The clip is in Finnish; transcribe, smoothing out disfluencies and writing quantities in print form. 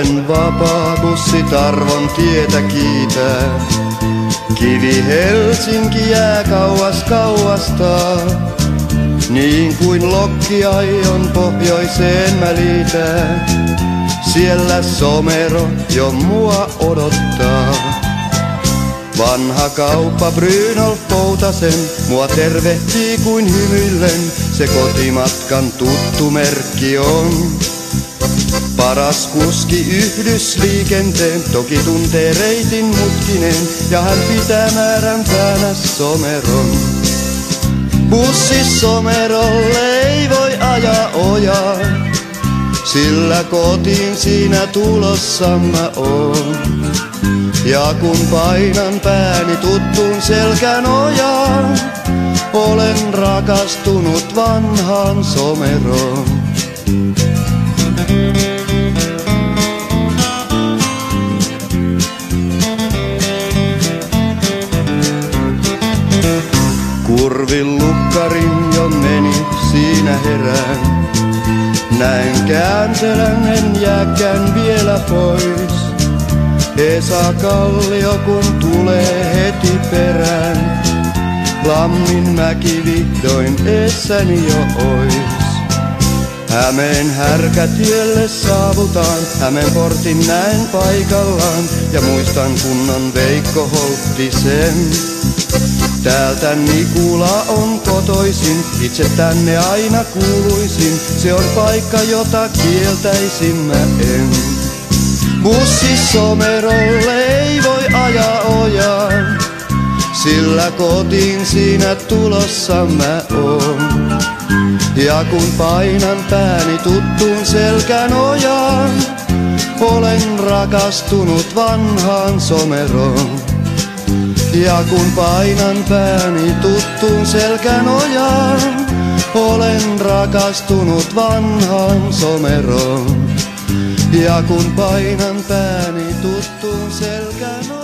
Olen vapaa, bussit arvon tietä kiitää. Kivi Helsinki jää kauas kauasta, niin kuin lokkiaion pohjoiseen mä liitän. Siellä Somero jo mua odottaa. Vanha kauppa Brynolf Poutasen mua tervehtii kuin hymyillen. Se kotimatkan tuttu merkki on. Paras kuski yhdysliikenteen, toki tuntee reitin mutkinen, ja hän pitää määränpäänä Someron. Bussi Somerolle ei voi ajaa ojaa, sillä kotiin siinä tulossa mä oon. Ja kun painan pääni tuttuun selkänojaan, olen rakastunut vanhaan Someroon. Kurvin lukkarin jo meni, siinä herään. Näin kääntelän, en jääkään vielä pois. Esa Kallio kun tulee heti perään. Lamminmäki vihdoin essäni jo ois. Hämeen härkätielle saavutaan, Hämeen portin näen paikallaan. Ja muistan kunnon Veikko Holttisen. Täältä Nikula on kotoisin, itse tänne aina kuuluisin. Se on paikka, jota kieltäisin mä en. Bussi Somerolle ei voi ajaa ojaan, sillä kotiin siinä tulossa mä oon. Ja kun painan pääni tuttuun selkänojaan, olen rakastunut vanhaan Someroon. Ja kun painan pääni tuttuun selkänojaan, olen rakastunut vanhaan Someroon. Ja kun painan pääni tuttuun selkänojaan,